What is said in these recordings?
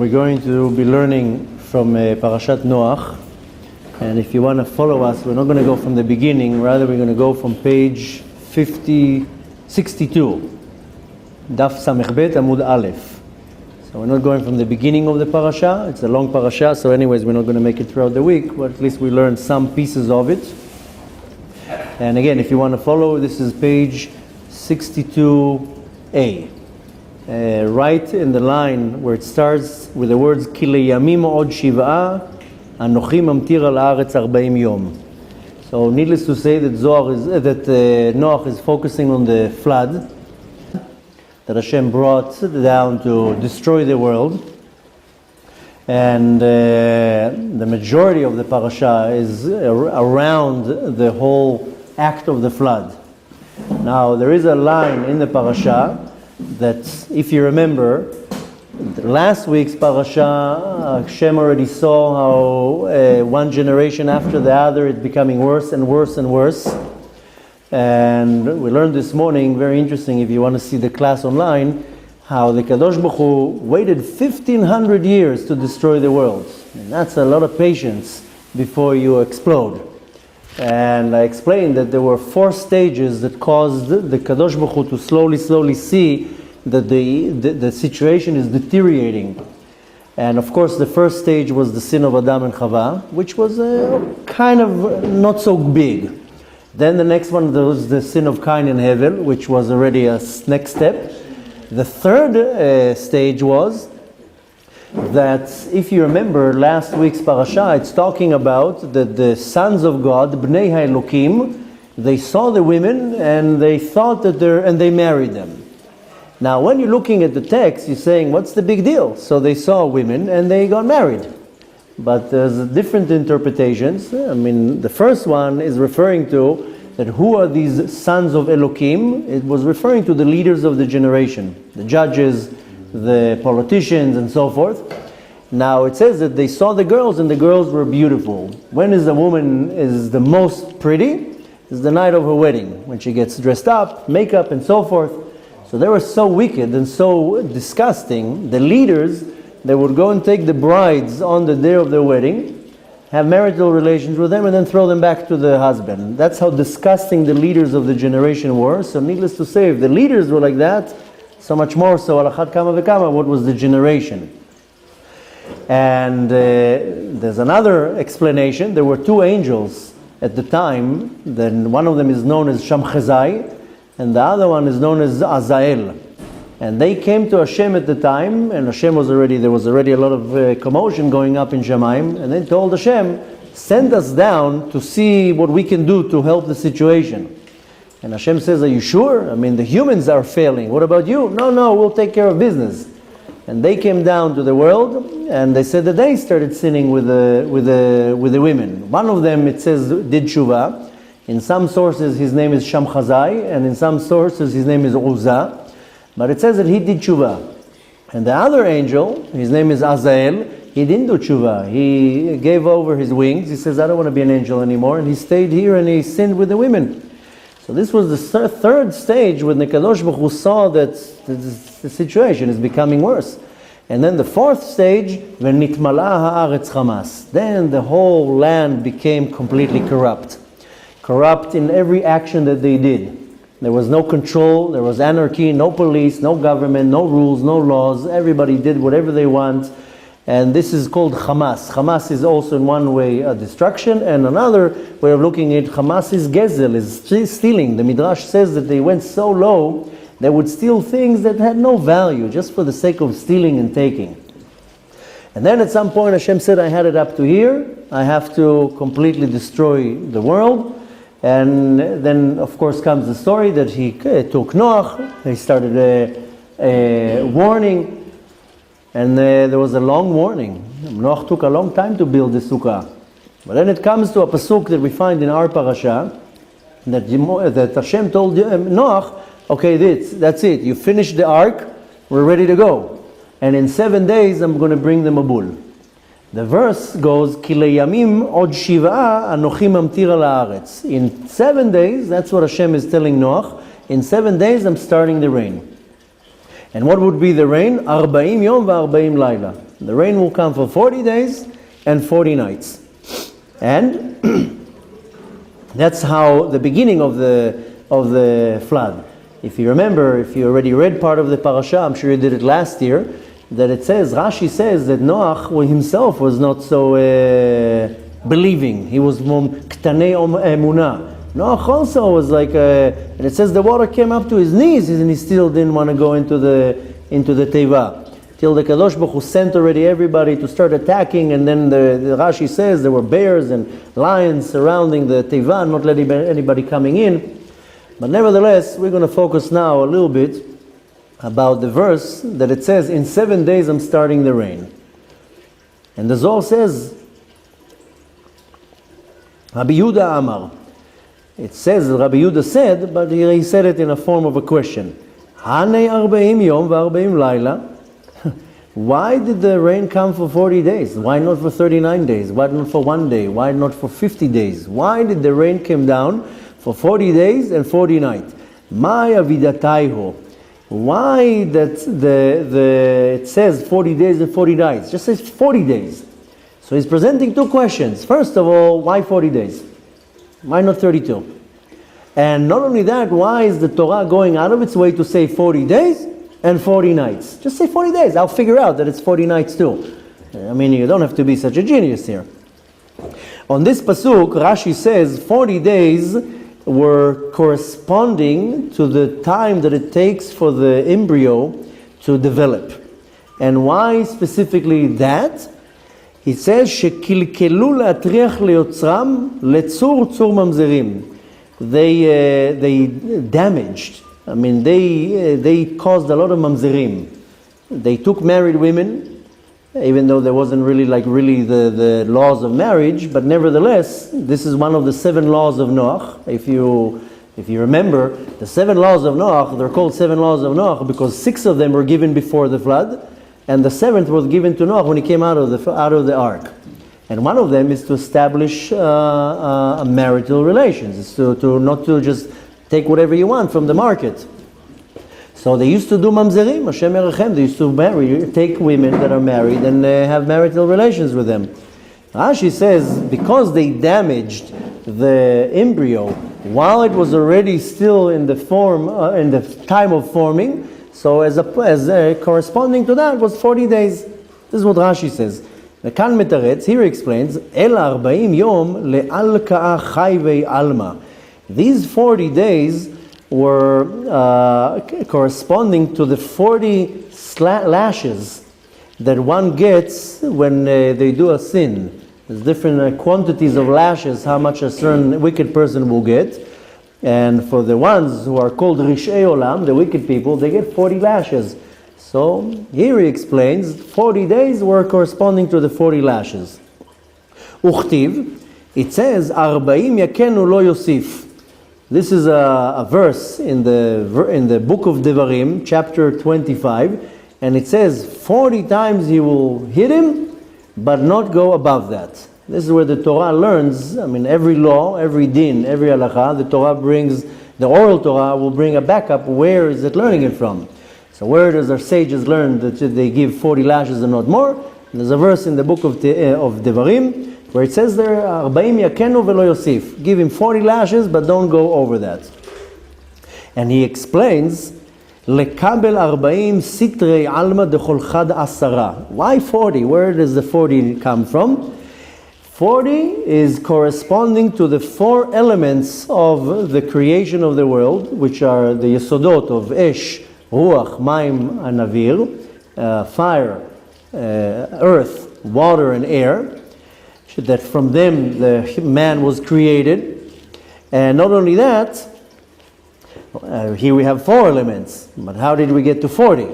We're going to be learning from Parashat Noach, and if you want to follow us, we're not going to go from the beginning, rather we're going to go from page 62, Daf Samech Bet Amud Aleph. So we're not going from the beginning of the parasha, it's a long parasha, so anyways we're not going to make it throughout the week, but at least we learned some pieces of it. And again, if you want to follow, this is page 62a. Right in the line where it starts with the words Ki leyamim od shiv'a anochi mamtir al haaretz 40 yom. So needless to say that Noach is focusing on the flood that Hashem brought down to destroy the world, and the majority of the parasha is around the whole act of the flood. Now there is a line in the parasha that, if you remember, last week's parasha, Hashem already saw how one generation after the other it's becoming worse and worse and worse. And we learned this morning, very interesting if you want to see the class online, how the Kadosh Baruch Hu waited 1,500 years to destroy the world. And that's a lot of patience before you explode. And I explained that there were 4 stages that caused the Kadosh Baruch Hu to slowly see that the situation is deteriorating. And of course the first stage was the sin of Adam and Chava, which was kind of not so big. Then the next one was the sin of Cain and Hevel, which was already a next step. The third stage was that, if you remember last week's parasha, it's talking about that the sons of God, Bnei HaElokim, they saw the women and they thought that and they married them. Now when you're looking at the text, you're saying, what's the big deal? So they saw women and they got married. But there's different interpretations. I mean, the first one is referring to that who are these sons of Elokim? It was referring to the leaders of the generation, the judges, the politicians, and so forth. Now it says that they saw the girls and the girls were beautiful. When is a woman is the most pretty? Is the night of her wedding, when she gets dressed up, makeup, and so forth. So they were so wicked and so disgusting. The leaders, they would go and take the brides on the day of their wedding, have marital relations with them, and then throw them back to the husband. That's how disgusting the leaders of the generation were. So needless to say, if the leaders were like that, so much more so, al achad kama v'kama, what was the generation? And there's another explanation. There were 2 angels at the time. Then one of them is known as Shamchazai, and the other one is known as Azael. And they came to Hashem at the time, and Hashem there was already a lot of commotion going up in Shemaim, and they told Hashem, send us down to see what we can do to help the situation. And Hashem says, are you sure? I mean, the humans are failing. What about you? No, we'll take care of business. And they came down to the world, and they said that they started sinning with the women. One of them, it says, did tshuva. In some sources, his name is Shamchazai, and in some sources, his name is Uzzah. But it says that he did tshuva. And the other angel, his name is Azael, he didn't do tshuva. He gave over his wings. He says, I don't want to be an angel anymore. And he stayed here and he sinned with the women. So this was the third stage when the Kadosh Baruch Hu saw that the situation is becoming worse. And then the 4th stage, v'nitmala haaretz chamas. Then the whole land became completely corrupt. Corrupt in every action that they did. There was no control, there was anarchy, no police, no government, no rules, no laws. Everybody did whatever they want. And this is called Hamas. Hamas is also in one way a destruction, and another way of looking at Hamas is Gezel, is stealing. The Midrash says that they went so low, they would steal things that had no value, just for the sake of stealing and taking. And then at some point Hashem said, I had it up to here, I have to completely destroy the world. And then, of course, comes the story that he took Noach. He started a warning, and there was a long warning. Noach took a long time to build the sukkah. But then it comes to a pasuk that we find in our parasha, that Hashem told Noach, okay, that's it. You finished the ark, we're ready to go. And in 7 days, I'm going to bring them a bull. The verse goes, Ki leyamim od shiv'a anochi mamtir al haaretz. In 7 days, that's what Hashem is telling Noach, in 7 days I'm starting the rain. And what would be the rain? 40 yom ו-40 laila. The rain will come for 40 days and 40 nights. And that's how the beginning of the flood. If you remember, if you already read part of the parasha, I'm sure you did it last year, that it says, Rashi says that Noach himself was not so believing. He was ktanei emunah. Noach also was like, and it says the water came up to his knees, and he still didn't want to go into the teva. Till the Kadosh Baruch Hu sent already everybody to start attacking, and then the Rashi says there were bears and lions surrounding the teva, not letting anybody coming in. But nevertheless, we're going to focus now a little bit about the verse that it says, in 7 days I'm starting the rain. And the Zohar says, Rabbi Yehuda Amar. It says, Rabbi Yehuda said, but he said it in a form of a question. Hanei 40 yom ו40 laila. Why did the rain come for 40 days? Why not for 39 days? Why not for 1 day? Why not for 50 days? Why did the rain come down for 40 days and 40 nights? My avidataiho. Why that it says 40 days and 40 nights? Just says 40 days. So he's presenting two questions. First of all, why 40 days? Why not 32? And not only that, why is the Torah going out of its way to say 40 days and 40 nights? Just say 40 days. I'll figure out that it's 40 nights too. I mean, you don't have to be such a genius here. On this pasuk, Rashi says 40 days were corresponding to the time that it takes for the embryo to develop. And why specifically that? He says, "Shekilkelu la'atriach leyotzram letzur tzur mamzerim." They damaged. I mean, they caused a lot of mamzerim. They took married women, even though there wasn't really the laws of marriage, but nevertheless, this is one of the 7 laws of Noach. If you remember, the 7 laws of Noach, they're called 7 laws of Noach because 6 of them were given before the flood, and the 7th was given to Noach when he came out of the ark. And one of them is to establish marital relations. It's to not to just take whatever you want from the market. So they used to do mamzerim, Hashem Erechem. They used to take women that are married and have marital relations with them. Rashi says because they damaged the embryo while it was already still in the form, in the time of forming, so as corresponding to that was 40 days. This is what Rashi says. וכאן מתרץ, here he explains, אלא 40 יום לאלקאה חייבי עלמא. These 40 days were corresponding to the 40 lashes that one gets when they do a sin. There's different quantities of lashes, how much a certain wicked person will get. And for the ones who are called Rish'ei Olam, the wicked people, they get 40 lashes. So here he explains 40 days were corresponding to the 40 lashes. Uchtiv, it says, 40 yakenu lo yosif. This is a verse in the book of Devarim, chapter 25, and it says 40 times he will hit him, but not go above that. This is where the Torah learns, I mean, every law, every din, every halakha, the oral Torah will bring a backup. Where is it learning it from? So where does our sages learn that they give 40 lashes and not more? There's a verse in the book of Devarim where it says there, 40 yakenu velo yosif. Give him 40 lashes, but don't go over that. And he explains, lekabel 40 sitrei alma dechol chad asara. Why 40? Where does the 40 come from? 40 is corresponding to the 4 elements of the creation of the world, which are the yesodot of Esh, Ruach, Maim, and Avir, fire, earth, water, and air, that from them the man was created. And not only that, here we have 4 elements, but how did we get to 40?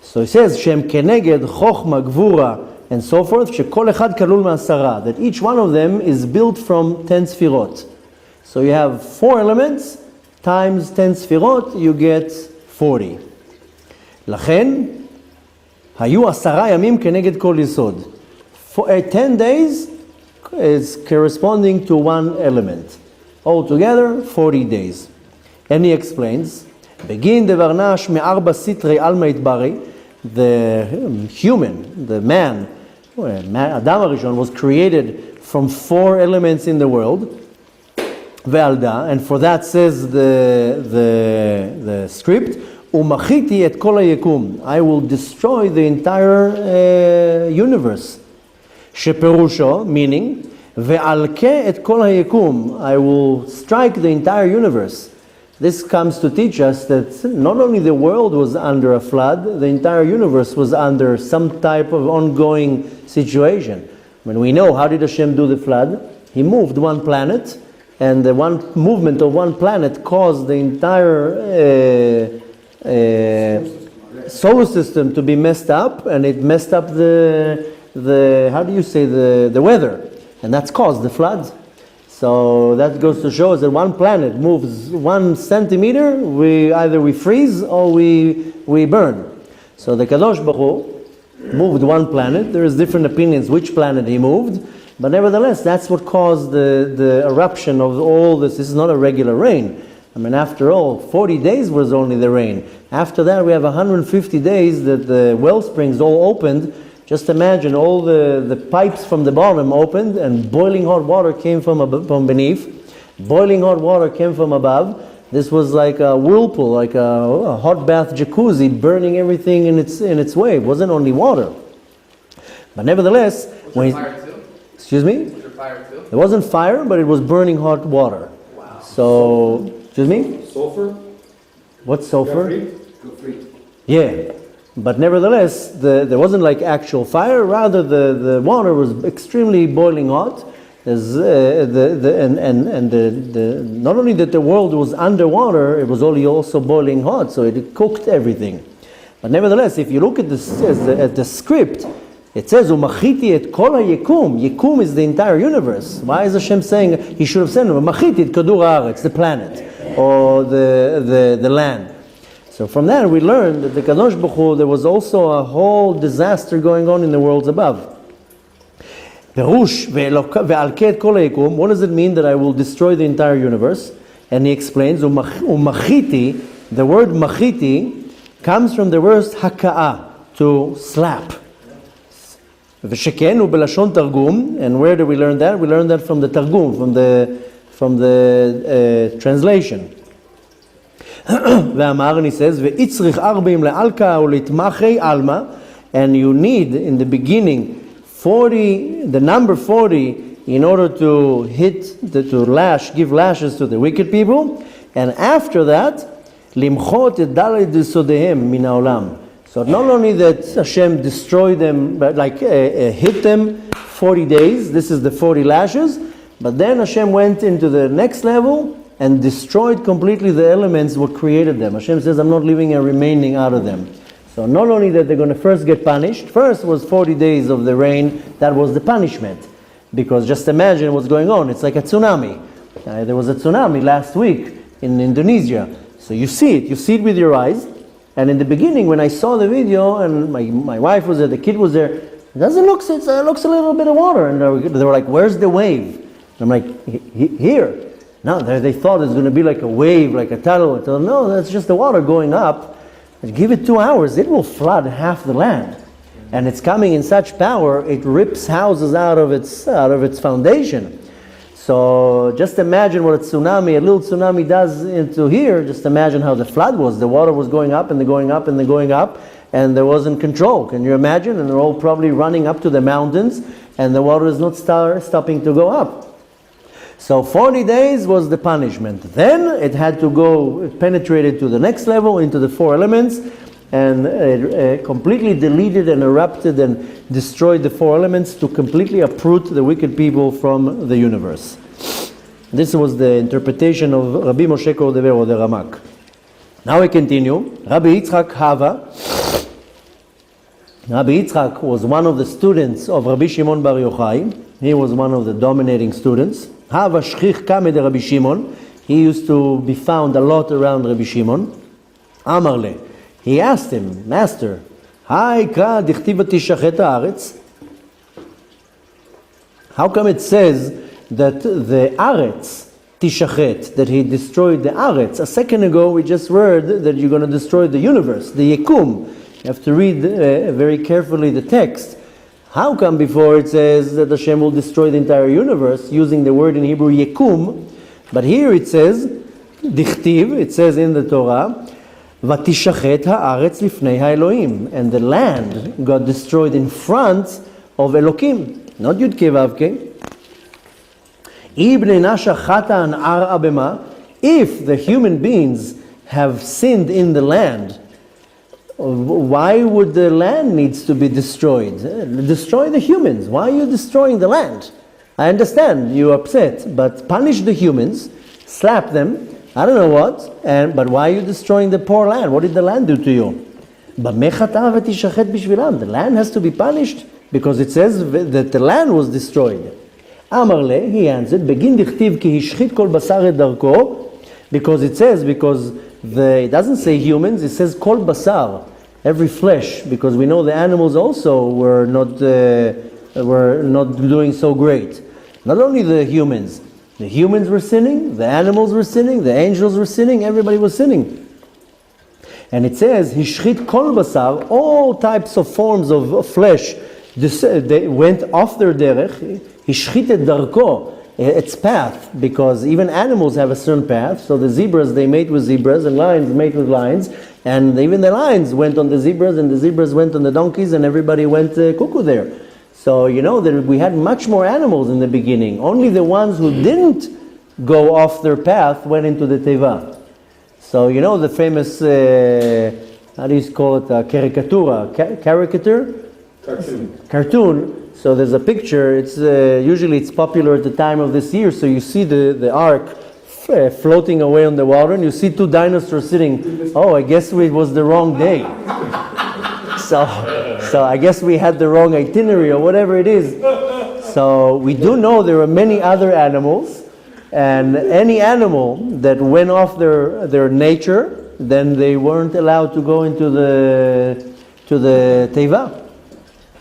So it says, Shem keneged, chochma, gvura, and so forth, shekol echad kalul ma'asara, that each one of them is built from 10 sfirot. So you have 4 elements times 10 sfirot, you get 40. לכן, היו 10 ימים כנגד כל יסוד. 10 days is corresponding to 1 element. Altogether, 40 days. And he explains, בגין דבר נש מ4 סטרי עלמא יתברי, the human, the man, Adam HaRishon, was created from 4 elements in the world, Ve'alda, and for that says the script, Umachiti et kol hayekum, I will destroy the entire universe. Sheperusho, meaning, Ve'alke et kol hayekum, I will strike the entire universe. This comes to teach us that not only the world was under a flood, the entire universe was under some type of ongoing situation. When we know how did Hashem do the flood, He moved one planet, and the one movement of one planet caused the entire solar system to be messed up, and it messed up the how do you say, the weather, and that's caused the floods. So that goes to show us that one planet moves 1 centimeter, either we freeze or we burn. So the Kadosh Baruch Hu moved one planet. There is different opinions which planet he moved, but nevertheless, that's what caused the eruption of all this. This is not a regular rain. I mean, after all, 40 days was only the rain. After that, we have 150 days that the well springs all opened. Just imagine all the pipes from the bottom opened and boiling hot water came from beneath. Boiling hot water came from above. This was like a whirlpool, like a hot bath jacuzzi, burning everything in its way. It wasn't only water. But nevertheless, was there fire too? Excuse me? Was there fire too? It wasn't fire, but it was burning hot water. Wow. So, excuse me? Sulfur? What's sulfur? Gufrit. Yeah. But nevertheless, there wasn't like actual fire. Rather, the water was extremely boiling hot. There's, not only that the world was underwater, it was also boiling hot, so it cooked everything. But nevertheless, if you look at the script, it says "Umachiti et kol hayekum." Yekum is the entire universe. Why is Hashem saying He should have said "Umachiti et kadur haaretz," the planet or the land? So from that we learn that the Kadosh Baruch Hu, there was also a whole disaster going on in the worlds above. Perush ve'alke et kol hayekum. What does it mean that I will destroy the entire universe? And he explains, umachiti, the word machiti comes from the word haka'ah, to slap. V'sheken u'belashon targum. And where do we learn that? We learn that from the targum, from the translation. Ve'amar, and he says, ve'itzrich arbim le'alka u'litmachei alma. And you need, in the beginning, 40, the number 40, in order to give lashes to the wicked people, and after that, limchot et daled yisodehem min haolam. So not only that Hashem destroyed them, but hit them 40 days, this is the 40 lashes, but then Hashem went into the next level and destroyed completely the elements what created them. Hashem says, I'm not leaving a remaining out of them. So not only that they're going to first get punished, first was 40 days of the rain, that was the punishment. Because just imagine what's going on, it's like a tsunami. There was a tsunami last week in Indonesia. So you see it with your eyes. And in the beginning when I saw the video, and my wife was there, the kid was there, it looks a little bit of water. And they were like, where's the wave? And I'm like, here. No, they thought it's going to be like a wave, like a tidal. I told them, no, that's just the water going up. Give it 2 hours, it will flood half the land. And it's coming in such power, it rips houses out of its foundation. So just imagine what a little tsunami does into here. Just imagine how the flood was. The water was going up and going up and going up, and there wasn't control. Can you imagine? And they're all probably running up to the mountains, and the water is not stopping to go up. So 40 days was the punishment. Then it had to go, it penetrated to the next level, into the 4 elements, and it completely deleted and erupted and destroyed the 4 elements to completely uproot the wicked people from the universe. This was the interpretation of Rabbi Moshe Cordovero, or the Ramak. Now we continue. Rabbi Yitzchak Hava. Rabbi Yitzchak was one of the students of Rabbi Shimon Bar Yochai. He was one of the dominating students. Hava Shchich Kamed Rabbi Shimon. He used to be found a lot around Rabbi Shimon. Amarle. He asked him, Master, how come it says that the Aretz Tishachet, that he destroyed the Aretz? A second ago we just read that you're going to destroy the universe, the Yekum. You have to read very carefully the text. How come before it says that Hashem will destroy the entire universe, using the word in Hebrew yekum, but here it says, dichtiv, it says in the Torah, ותשחט הארץ לפני האלוהים, and the land got destroyed in front of Elokim, not Yud Kei Vav Kei. If the human beings have sinned in the land, why would the land needs to be destroyed? Destroy the humans. Why are you destroying the land? I understand you're upset, but punish the humans, slap them, I don't know what, but why are you destroying the poor land? What did the land do to you? The land has to be punished because it says that the land was destroyed. Amarle, he answered, Begin dichtiv ki hishchit kol basar et darko, because it says, it doesn't say humans, it says kol basar, every flesh, because we know the animals also were not doing so great. Not only the humans were sinning, the animals were sinning, the angels were sinning, everybody was sinning. And it says, hishchit kol basar, all types of forms of flesh, they went off their derech, hishchit et darko, its path, because even animals have a certain path. So the zebras, they mate with zebras, and lions mate with lions, and even the lions went on the zebras, and the zebras went on the donkeys, and everybody went cuckoo there. So you know that we had much more animals in the beginning. Only the ones who didn't go off their path went into the teva. So you know the famous, how do you call it, caricature? Cartoon. So there's a picture, it's usually it's popular at the time of this year, so you see the ark floating away on the water, and you see two dinosaurs sitting. Oh, I guess it was the wrong day. So I guess we had the wrong itinerary or whatever it is. So we do know there are many other animals, and any animal that went off their nature, then they weren't allowed to go into the teva,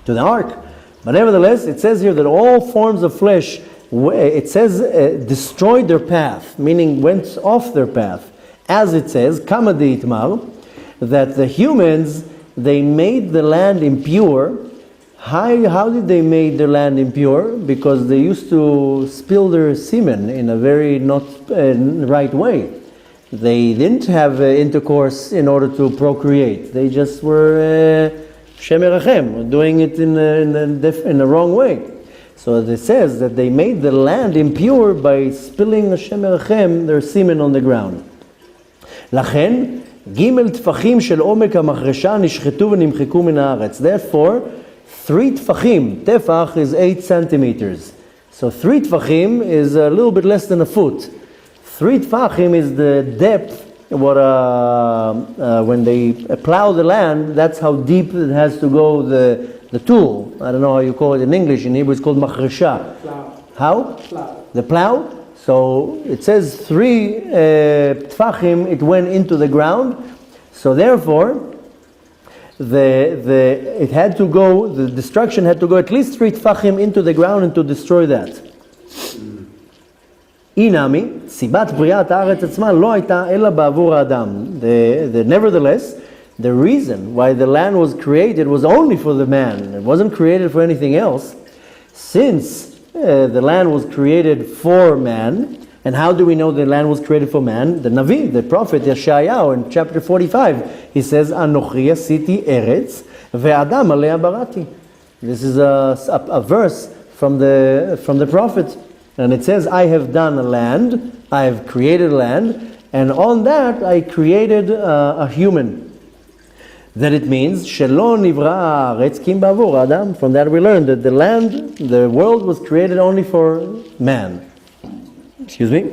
to the ark. But nevertheless, it says here that all forms of flesh, it says destroyed their path, meaning went off their path. As it says, Kama deitmar, that the humans, they made the land impure. How did they make the land impure? Because they used to spill their semen in a very not right way. They didn't have intercourse in order to procreate. They just were shemerachem, doing it in the wrong way. So it says that they made the land impure by spilling shemerachem, their semen on the ground. לכן, ג' טפחים של עומק המחרשה נשחטו ונמחקו מן הארץ. Therefore, 3 טפחים, טפח is 8 centimeters. So 3 טפחים is a little bit less than a foot. 3 טפחים is the depth. When they plow the land, that's how deep it has to go the tool. I don't know how you call it in English. In Hebrew it's called machresha. Plow. How? Plow. The plow? So it says 3 tfachim, it went into the ground. So therefore, it had to go, the destruction had to go at least 3 tfachim into the ground and to destroy that. Inami, sibat b'riat haaretz atzma lo hayta ela ba'avur ha'adam. Nevertheless, the reason why the land was created was only for the man. It wasn't created for anything else. Since the land was created for man, and how do we know the land was created for man? The Navi, the prophet Yeshayahu, in chapter 45, he says, Anochi asiti eretz ve'adam alea barati. This is a verse from the prophet. And it says, I have done a land, I have created land, and on that I created a human. That it means, Shelo nivra haaretz kim ba'avur adam. From that we learned that the world was created only for man. Excuse me.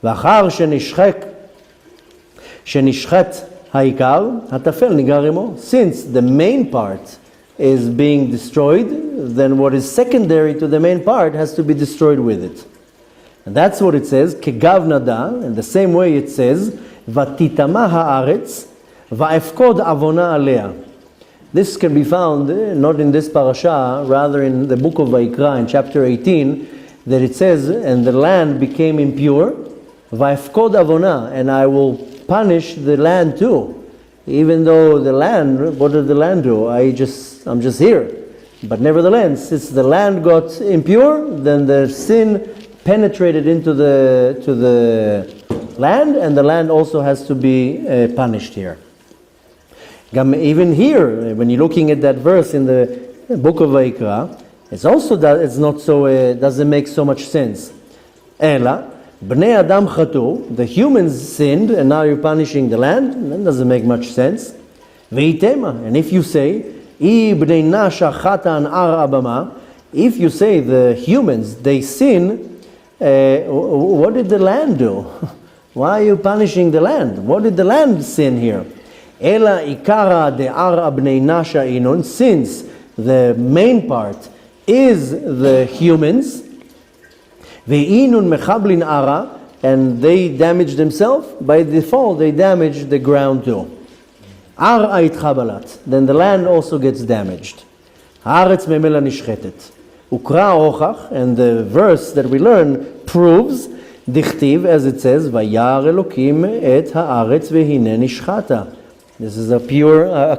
V'achar shenishchet ha'ikar, hatafel nigar imo. Since the main part is being destroyed, then what is secondary to the main part has to be destroyed with it. And that's what it says, kegav nada, in the same way it says, vatitama haaretz, va'efkod avona alea. This can be found not in this parasha, rather in the book of Vayikra, in chapter 18, that it says, and the land became impure, va'efkod avona, and I will punish the land too. even though the land, what did the land do? I'm just here. But nevertheless, since the land got impure, then the sin penetrated into the land, and the land also has to be punished here. Even here, when you're looking at that verse in the book of Vayikra, it's not so, doesn't make so much sense. Ela, Bnei Adam chatu, the humans sinned, and now you're punishing the land. That doesn't make much sense. Veitema, and if you say, I bnei nasha chatan ar abama, if you say the humans, they sin, what did the land do? Why are you punishing the land? What did the land sin here? Ela ikara de ar bnei nasha inun, since the main part is the humans, ve'inun mechablin ara, and they damage themselves, by default they damage the ground too. Ar ait chabalat, then the land also gets damaged. Haaretz memela nishchetet. Ukra ochach, and the verse that we learn proves, dichtiv, as it says, vayar Elokim et haaretz vehine nishchata. This is a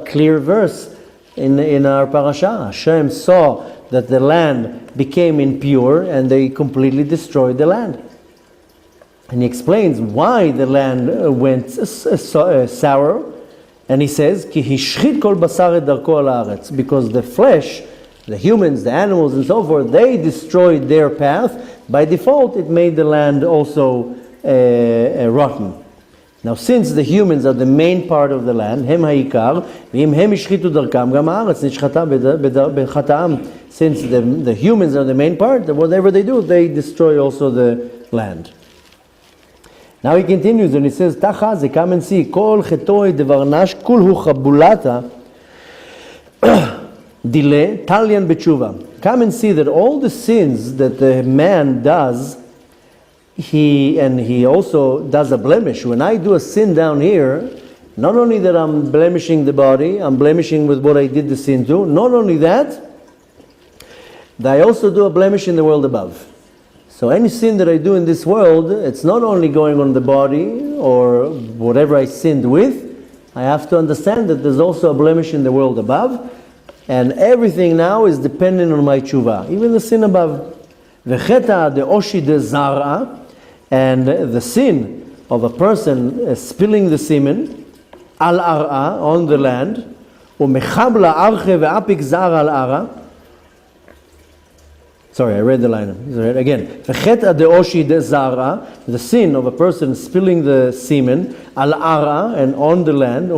clear verse in our parasha. Hashem saw that the land became impure and they completely destroyed the land. And he explains why the land went sour. And he says, Ki hishchit kol basar et darko al haaretz, because the flesh, the humans, the animals and so forth, they destroyed their path. By default, it made the land also rotten. Now, since the humans are the main part of the land, hem ha'ikar, v'im hem ishchitu darkam, gam haaretz nishchata b'chataam. Since the humans are the main part, whatever they do, they destroy also the land. Now he continues and he says, Tachaze, come and see, kol chetoi devarnash kulhu chabulata dile talyan b'tshuva. Come and see that all the sins that the man does, he also does a blemish. When I do a sin down here, not only that I'm blemishing the body, I'm blemishing with what I did the sin to, not only that I also do a blemish in the world above. So any sin that I do in this world, it's not only going on the body or whatever I sinned with, I have to understand that there's also a blemish in the world above, and everything now is dependent on my tshuva, even the sin above. V'cheta de oshi de zara, and the sin of a person spilling the semen, al ar'a, on the land, u'mechabla arche ve'apik zara al ara. Sorry, I read the line. Again, the sin of a person spilling the semen, al ara, and on the land,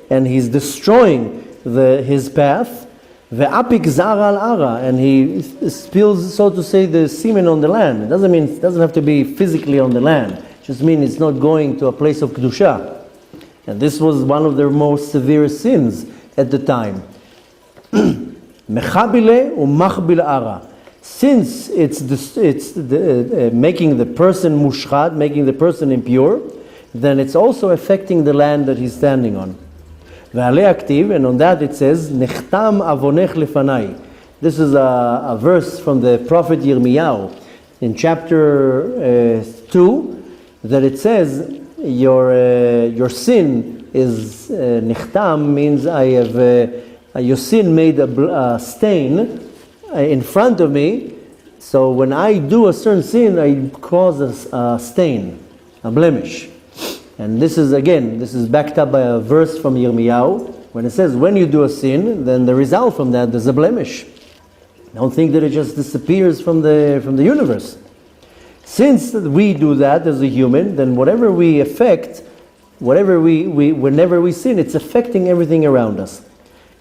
and he's destroying his path, ve'apik zara al ara, and he spills, so to say, the semen on the land. It doesn't have to be physically on the land. It just means it's not going to a place of kedusha. And this was one of their most severe sins at the time. Mechabile u'machbil ara. Since it's making the person mushchad, making the person impure, then it's also affecting the land that he's standing on. Ve'alei aktiv, and on that it says, Nechtam avonech lefanai. This is a verse from the prophet Yirmiyahu in chapter 2, that it says, your sin is nechtam, means I have your sin made a stain in front of me. So when I do a certain sin, I cause a stain, a blemish. And this is backed up by a verse from Yirmiyahu, when it says when you do a sin, then the result from that is a blemish. Don't think that it just disappears from the universe. Since we do that as a human, then whatever we affect, whenever we sin, it's affecting everything around us.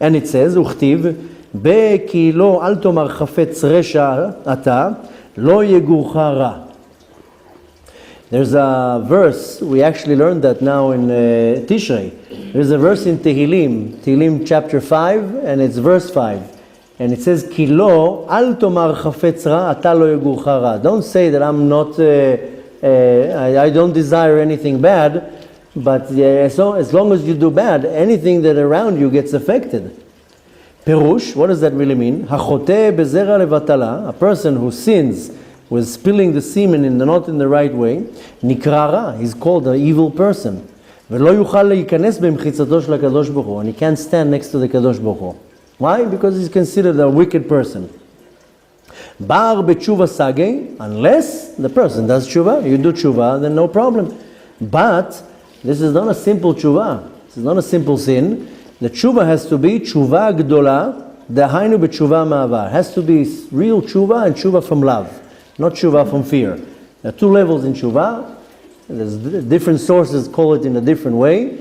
And it says, Uchtiv, Be lo al tomar chafetz resha ata, lo yegurcha ra. There's a verse, we actually learned that now in Tishrei. There's a verse in Tehillim chapter 5, and it's verse 5. And it says, Ki lo al tomar chafetz ra ata lo yegurcha ra. Don't say that I'm not, I don't desire anything bad, but as long as you do bad, anything that around you gets affected. Perush, what does that really mean? Hachoteh bezera levatala, a person who sins with spilling the semen not in the right way, nikrara, he's called an evil person. ולא יוכל להיכנס במחיצתו של הקדוש ברוך הוא. And he can't stand next to the קדוש ברוך הוא. Why? Because he's considered a wicked person. בר בתשובה סגי, unless the person does tshuva, you do tshuva, then no problem. But this is not a simple tshuva. This is not a simple sin. The tshuva has to be tshuva gdola, דהיינו בתשובה מעבר. It has to be real tshuva and tshuva from love, not tshuva from fear. There are two levels in tshuva. There's different sources call it in a different way.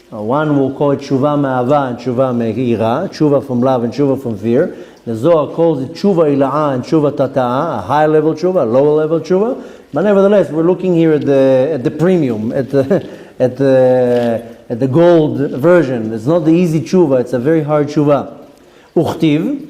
One will call it tshuva ma'ava and tshuva me'ira, tshuva from love and tshuva from fear. The Zohar calls it tshuva ila'a and tshuva tata'a, a high level tshuva, a lower level tshuva. But nevertheless, we're looking here at the premium, at the gold version. It's not the easy tshuva, it's a very hard tshuva. Uchtiv.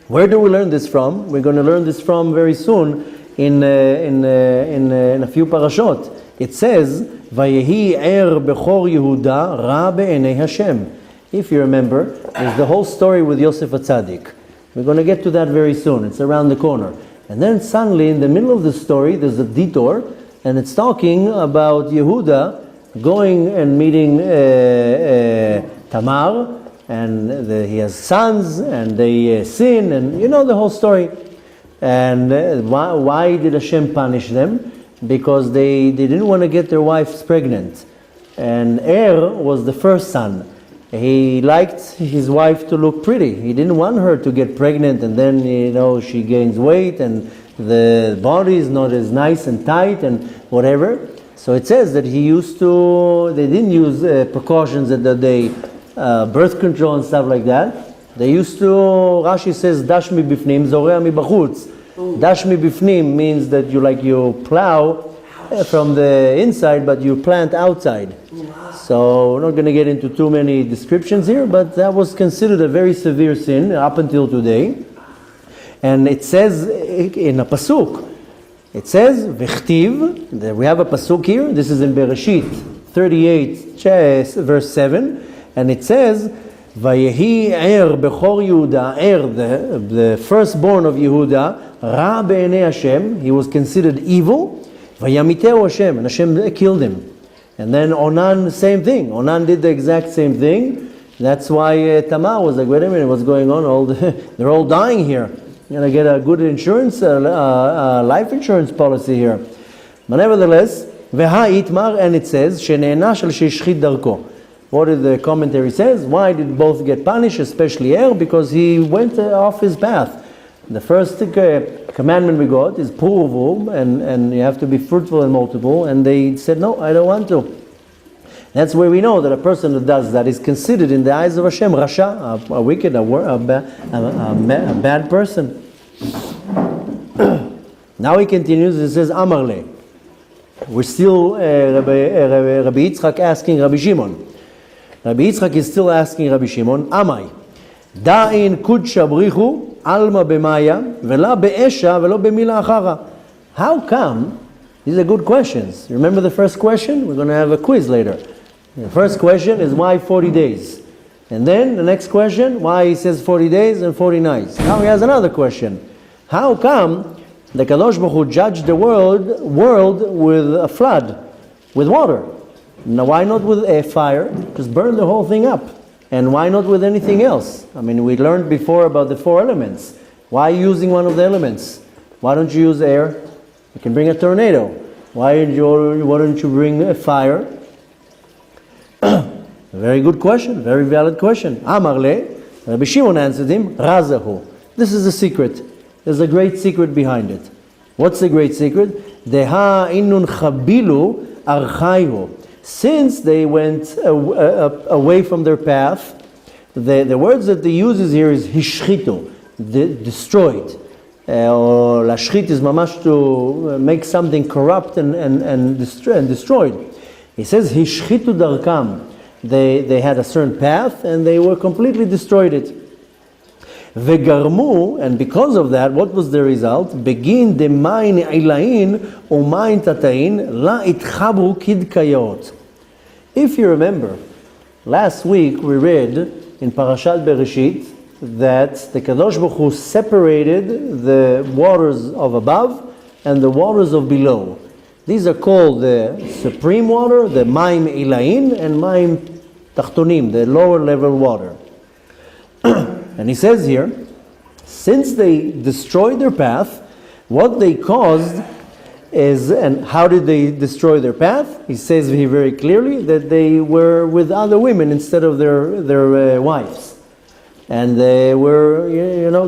Where do we learn this from? We're going to learn this from very soon in a few parashot. It says, Vayehi er bechor Yehuda ra be'enei Hashem. If you remember, there's the whole story with Yosef HaTzadik. We're going to get to that very soon. It's around the corner. And then suddenly, in the middle of the story, there's a detour, and it's talking about Yehuda going and meeting Tamar, and he has sons, and they sin, and you know the whole story. And why did Hashem punish them? Because they didn't want to get their wives pregnant. And was the first son. He liked his wife to look pretty. He didn't want her to get pregnant and then, she gains weight and the body is not as nice and tight and whatever. So it says that they didn't use precautions at that day, birth control and stuff like that. They used to, Rashi says, dash mi bifnim, zorea mi bachutz. Dash mi bifnim means that you plow from the inside, but you plant outside. So we're not going to get into too many descriptions here, but that was considered a very severe sin up until today. And it says in a pasuk, it says, V'chtiv, we have a pasuk here, this is in Bereshit 38, verse 7, and it says, Vayehi er bechor Yehuda, the firstborn of Yehuda, ra be'enei Hashem, he was considered evil, Vayamiteu Hashem, and Hashem killed him. And then Onan, same thing. Onan did the exact same thing. That's why Tamar was like, wait a minute, what's going on? They're all dying here. You're going to get a good insurance, life insurance policy here. But nevertheless, Veha Itmar, and it says, Shene'ena shel sheishchit darko. What did the commentary says? Why did both get punished, especially Because he went off his path. The first commandment we got is Puruvu, and you have to be fruitful and multiple, and they said, no, I don't want to. That's where we know that a person who does that is considered in the eyes of Hashem, Rasha, a wicked, a bad person. Now he continues, he says, Amarle. We're still, Rabbi Yitzchak asking Rabbi Shimon. Rabbi Yitzchak is still asking Rabbi Shimon, Amai, Da'in kudsha brichu, alma b'maya, vela be'esha, velo b'mila achara. How come? These are good questions. Remember the first question? We're going to have a quiz later. The first question is why 40 days? And then the next question, why he says 40 days and 40 nights? Now he has another question. How come the Kadosh Baruch Hu judged the world with a flood, with water? Now why not with a fire? Just burn the whole thing up. And why not with anything else? I mean, we learned before about the 4 elements. Why using one of the elements? Why don't you use air? You can bring a tornado. Why don't you bring a fire? Very good question, very valid question. Amarle, Rabbi Shimon answered him, Razahu. This is a secret. There's a great secret behind it. What's the great secret? Deha innun chabilu archaihu. Since they went away from their path, the words that they uses here is hishchitu, destroyed. Or lashchit is mamash to make something corrupt and destroyed. He says hishchitu darkam. They had a certain path and they were completely destroyed it. Vegarmu, and because of that, what was the result? Begin the main ilain umain tatain la itchabru kid kayot. If you remember, last week we read in Parashat Bereshit that the Kadosh Baruch Hu separated the waters of above and the waters of below. These are called the supreme water, the Maim Ilain, and Maim Tachtonim, the lower level water. And he says here, since they destroyed their path, what they caused is, and how did they destroy their path? He says here very clearly that they were with other women instead of their wives. And they were,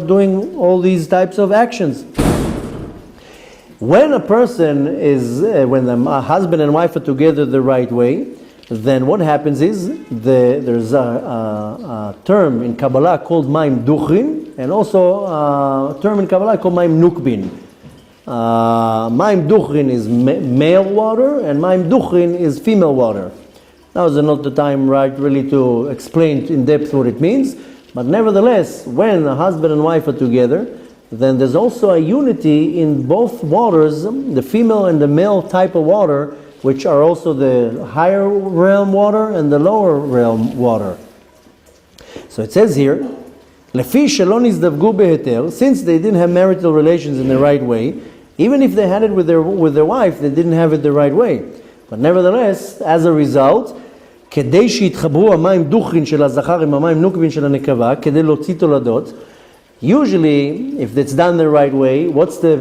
doing all these types of actions. When a person is, when the husband and wife are together the right way, then what happens is there's a term in Kabbalah called Maim Duchrin, and also a term in Kabbalah called Maim Nukbin. Maim Duchrin is male water, and Maim Duchrin is female water. Now is not the time really to explain in depth what it means, but nevertheless, when a husband and wife are together, then there's also a unity in both waters, the female and the male type of water, which are also the higher realm water and the lower realm water. So it says here, Lefi shelon izdavgu beheter, since they didn't have marital relations in the right way, even if they had it with their wife, they didn't have it the right way. But nevertheless, as a result, כדי שיתחברו המים דוכרין של הזכר עם המים נוקבין של הנקבה, כדי להוציא תולדות, usually, if it's done the right way, what's the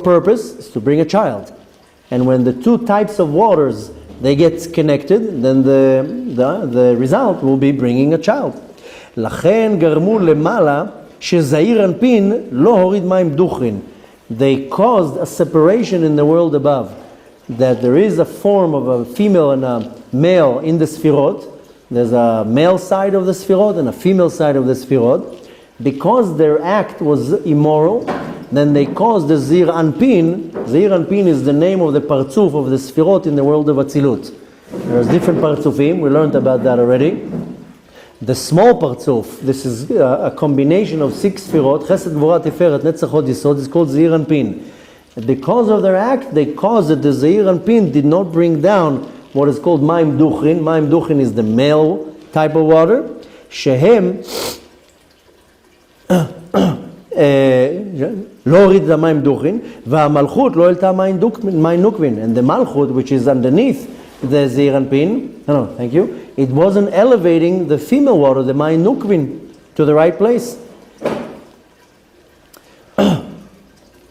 purpose? It's to bring a child. And when the two types of waters, they get connected, then the result will be bringing a child. לכן גרמו למעלה שזעיר אנפין לא הוריד מים דוכרין. They caused a separation in the world above. That there is a form of a female and a male in the Sfirot. There's a male side of the Sfirot and a female side of the Sfirot. Because their act was immoral, then they caused the Zir Anpin. Zir Anpin is the name of the Partzuf of the Sfirot in the world of Atzilut. There's different Partzufim, we learned about that already. The small Partzuf, this is a combination of 6 Sfirot, Chesed, Gvura, Tiferet, Netzach, Hod, Yisod, is called Zir Anpin. Because of their act, they caused that the Zir Anpin did not bring down what is called Maim Duchrin. Maim Duchrin is the male type of water. Shehem לא הוריד את המים דוכרין, והמלכות לא העלתה מים נוקבין, and the malchut, which is underneath the Zeir Anpin, thank you, it wasn't elevating the female water, the מים nukvin, to the right place.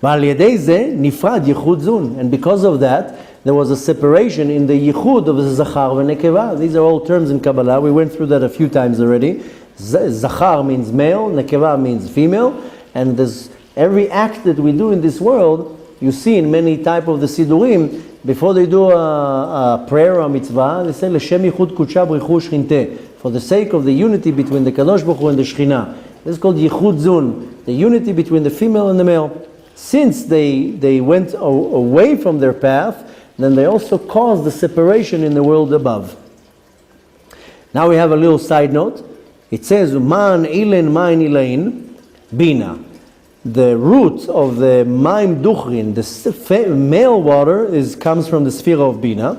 ועל ידי זה נפרד ייחוד זון, and because of that, there was a separation in the ייחוד of the zachar v'nekeva. These are all terms in Kabbalah, we went through that a few times already. Zachar means male, nekeva means female, and there's every act that we do in this world, you see in many type of the sidurim, before they do a prayer or a mitzvah, they say L'shem yichud kudsha b'richu shchinte, for the sake of the unity between the Kadosh Baruch Hu and the Shekhinah. This is called yichud zun, the unity between the female and the male. Since they went away from their path, then they also caused the separation in the world above. Now we have a little side note. It says, Man ilen main ilain bina. The root of the maim duchrin, the male water, comes from the sphere of bina.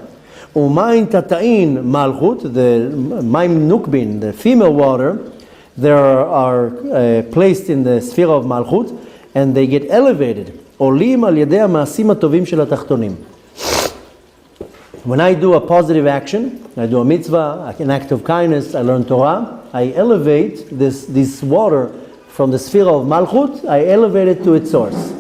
Umain tata'in malchut, the maim nukbin, the female water, they are placed in the sphere of malchut, and they get elevated. Olim al yedei ha'ma'asim hatovim shel hatachtonim. When I do a positive action, I do a mitzvah, an act of kindness, I learn Torah, I elevate this water from the sphere of Malchut, I elevate it to its source.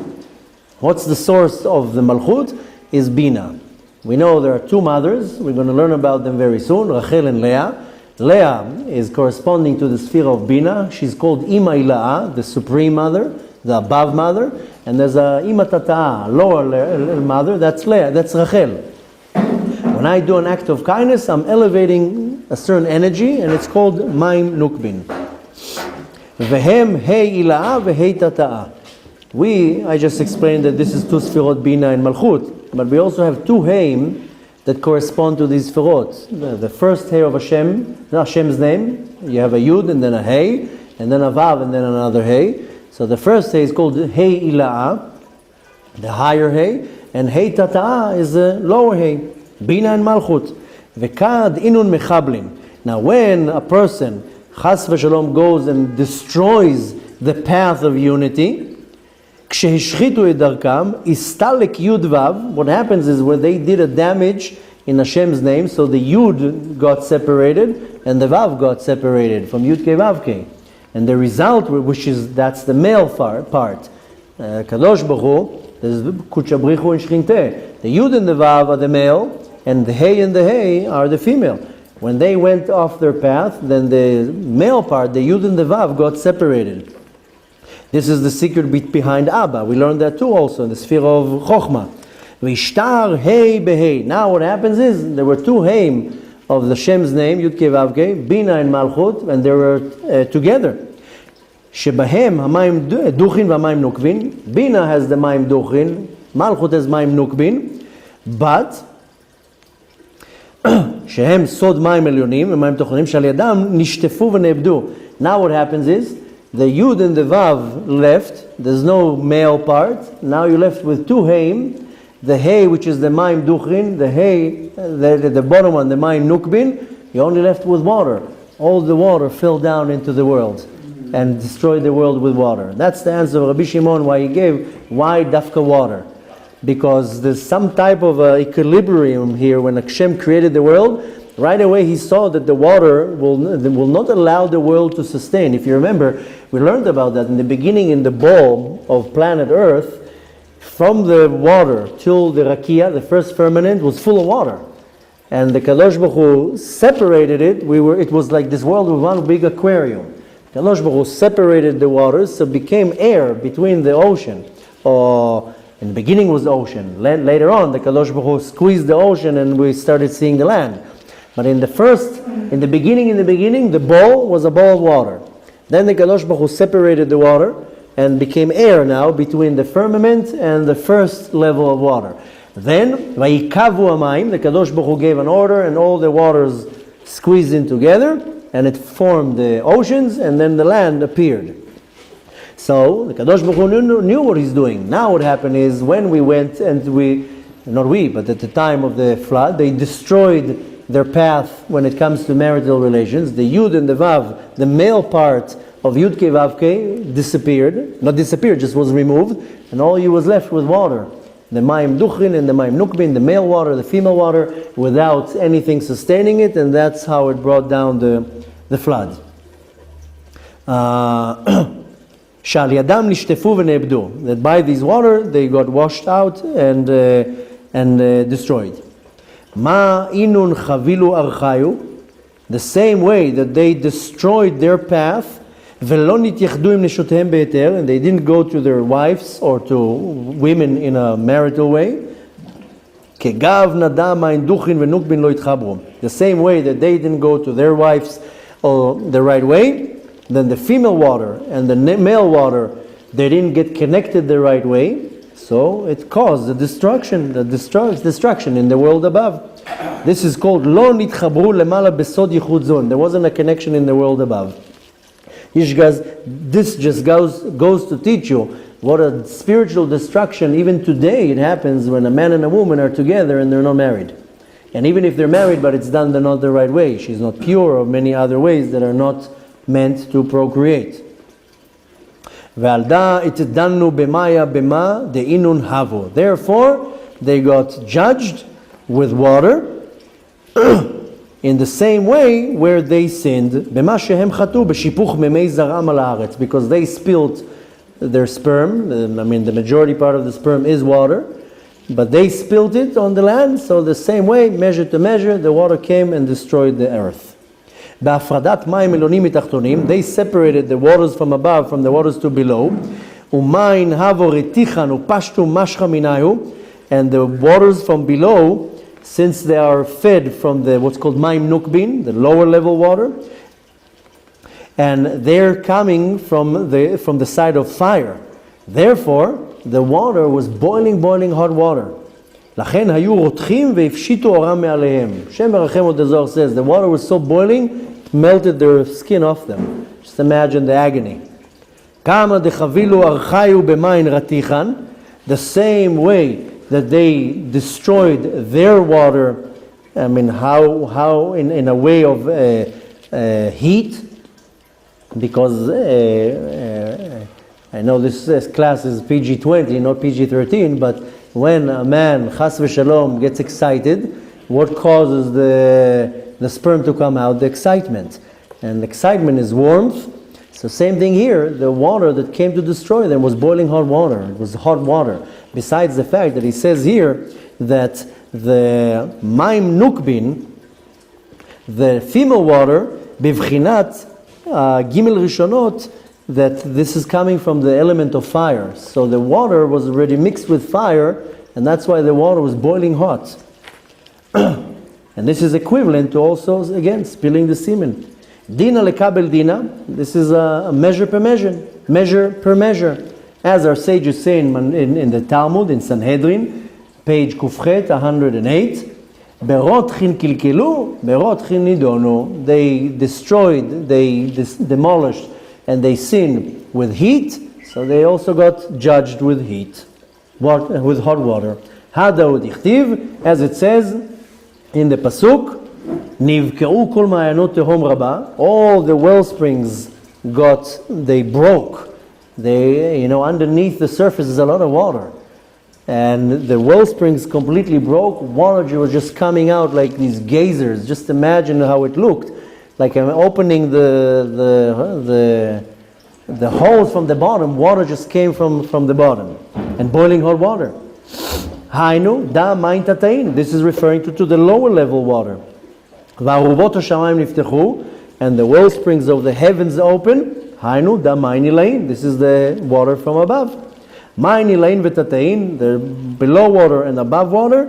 What's the source of the Malchut? Is Bina. We know there are 2 mothers, we're going to learn about them very soon, Rachel and Leah. Leah is corresponding to the sphere of Bina, she's called Ima Ila'ah, the supreme mother, the above mother, and there's a Ima Tata'ah, lower mother, that's Leah, that's Rachel. When I do an act of kindness, I'm elevating a certain energy, and it's called Maim Nukbin. Vehem Hei Ila'ah Vehei Tata'ah. I just explained that this is 2 Sfirot Bina and Malchut, but we also have 2 Heim that correspond to these Sfirot. The first Hei of Hashem's name, you have a Yud and then a Hei, and then a Vav and then another Hei. So the first Hei is called Hei Ila'ah, the higher Hei, and Hei Tata'ah is the lower Hei. Bina and Malchut. Vekad inun mechablim. Now when a person, chas v'shalom, goes and destroys the path of unity, כשהשחיתו את דרכם, הסתלק יוד וו, what happens is when they did a damage in Hashem's name, so the Yud got separated and the Vav got separated from Yud Kei Vav Kei. And the result, that's the male part. Kadosh Baruch Hu, there's Kudsha Brichu and Shchinteh. The Yud and the Vav are the male, and the Hey and the Hey are the female. When they went off their path, then the male part, the Yud and the Vav, got separated. This is the secret behind Abba. We learned that too also in the sphere of Chokhmah. Vishtar Hey Behei. Now what happens is, there were two Heim of the Shem's name, Yud Kei Vav Kei, Bina and Malchut, and they were together. Shebahem Hamayim Duchin v'Hamayim Nukvin. Bina has the Mayim Duchin, Malchut has Mayim Nukvin, but Shehem Sod Mayim Elyonim v'Mayim Tochonim Shal Yadam Nishtefu v'Neibdu. Now what happens is, the Yud and the Vav left, there's no male part, now you're left with two Heim, the Hey which is the Mayim Duchin, the Hey, the bottom one, the Mayim Nukbin, you're only left with water. All the water fell down into the world and destroyed the world with water. That's the answer of Rabbi Shimon why he gave, why Dafka water? Because there's some type of equilibrium here when Hashem created the world. Right away he saw that the water will not allow the world to sustain. If you remember, we learned about that in the beginning in the ball of planet Earth, from the water till the Rakia, the first firmament, was full of water. And the Kadosh Baruch Hu separated it. It was like this world was one big aquarium. Kadosh Baruch Hu separated the waters, so it became air between the ocean. In the beginning was the ocean. Later on, the Kadosh Baruch Hu squeezed the ocean and we started seeing the land. But in the beginning, the bowl was a bowl of water. Then the Kadosh Baruch Hu separated the water and became air now between the firmament and the first level of water. Then, Vayikavu Hamayim, the Kadosh Baruch Hu gave an order and all the waters squeezed in together and it formed the oceans and then the land appeared. So, the Kadosh Baruch Hu knew what he's doing. Now what happened is when we went and but at the time of the flood, they destroyed their path when it comes to marital relations. The Yud and the Vav, the male part of Yud Kei Vav Kei just was removed, and all you was left with water. The Mayim Duchin and the Mayim Nukbin, the male water, the female water, without anything sustaining it, and that's how it brought down the flood. Shal Yadam Nishtefu v'Neibdu. That by this water they got washed out and destroyed. Ma inun chavilu archayu, the same way that they destroyed their path, velo nityakhdu im neshotehem be'eter, and they didn't go to their wives or to women in a marital way. Kegav nada ma'in duchin v'nukbin lo itchabru. The same way that they didn't go to their wives the right way, then the female water and the male water, they didn't get connected the right way. So it caused the destruction in the world above. This is called Lo nitchabru lemala besod yichud zon. There wasn't a connection in the world above. This just goes to teach you what a spiritual destruction, even today it happens when a man and a woman are together and they're not married. And even if they're married but it's done not the right way, she's not pure, or many other ways that are not meant to procreate. Therefore, they got judged with water in the same way where they sinned, because they spilled their sperm. The majority part of the sperm is water, but they spilled it on the land, so the same way, measure to measure, the water came and destroyed the earth. They separated the waters from above from the waters to below. And the waters from below, since they are fed from what's called Mayim Nukbin, the lower level water, and they're coming from the side of fire. Therefore, the water was boiling hot water. Shem Merachem Odezor says the water was so boiling, it melted their skin off them. Just imagine the agony. The same way that they destroyed their water, how in a way of heat, because I know this class is PG-20, not PG-13, but when a man, chas v'shalom, gets excited, what causes the sperm to come out? The excitement. And excitement is warmth. So same thing here, the water that came to destroy them was boiling hot water. It was hot water. Besides the fact that he says here that the maim nukbin, the female water, bivchinat gimel rishonot, that this is coming from the element of fire. So the water was already mixed with fire, and that's why the water was boiling hot. And this is equivalent to also, again, spilling the semen. Dina lekabel dina, this is a measure per measure, measure per measure. As our sages say in the Talmud, in Sanhedrin, page Kufchet 108, Berotchin kilkilu, berotchin nidonu. They destroyed, they demolished, and they sinned with heat, so they also got judged with heat, with hot water. Hadaud ichtiv, as it says in the pasuk, nivkeu kol ma'ayanot tehom rabba. All the well springs they broke. They, underneath the surface is a lot of water. And the well springs completely broke. Water was just coming out like these geysers. Just imagine how it looked. Like I'm opening the holes from the bottom. Water just came from the bottom. And boiling hot water. Hainu da main tatain. This is referring to the lower level water. Va'aruvot hashamayim niftechu. And the well springs of the heavens open. Hainu da main ilain. This is the water from above. Main ilain v'tatain, the below water and above water,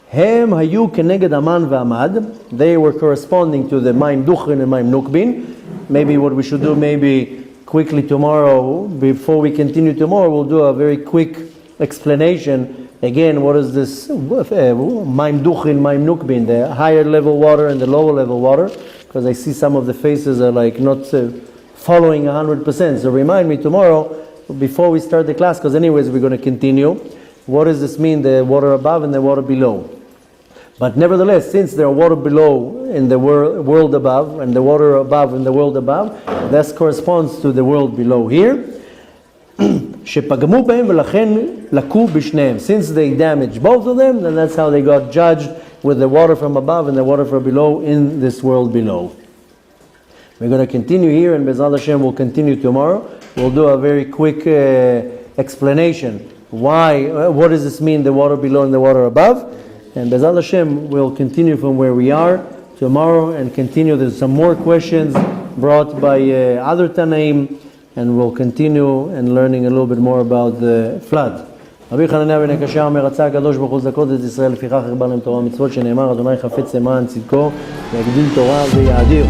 hem hayu keneged aman ve'amad. They were corresponding to the maim duchin and maim nukbin. Maybe what we should do, maybe quickly tomorrow, before we continue tomorrow, we'll do a very quick explanation. Again, what is this maim duchin, maim nukbin, the higher level water and the lower level water? Because I see some of the faces are like not following 100%. So remind me tomorrow, before we start the class, because anyways we're going to continue, what does this mean, the water above and the water below? But nevertheless, since there are water below in the world above, and the water above in the world above, this corresponds to the world below here. Since they damaged both of them, then that's how they got judged, with the water from above and the water from below in this world below. We're going to continue here, and Be'ezrat Hashem will continue tomorrow. We'll do a very quick explanation. Why? What does this mean, the water below and the water above? And Be'ezrat Hashem will continue from where we are tomorrow and continue. There's some more questions brought by other Tanaim, and we'll continue and learning a little bit more about the flood. רבי חנניה בן הקשיא אומר, רצה הקדוש ברוך הוא לזכות את ישראל, לפיכך הרבה להם תורה ומצוות, שנאמר, אדוני חפץ למען צדקו, ויגדיל תורה ויאדיר.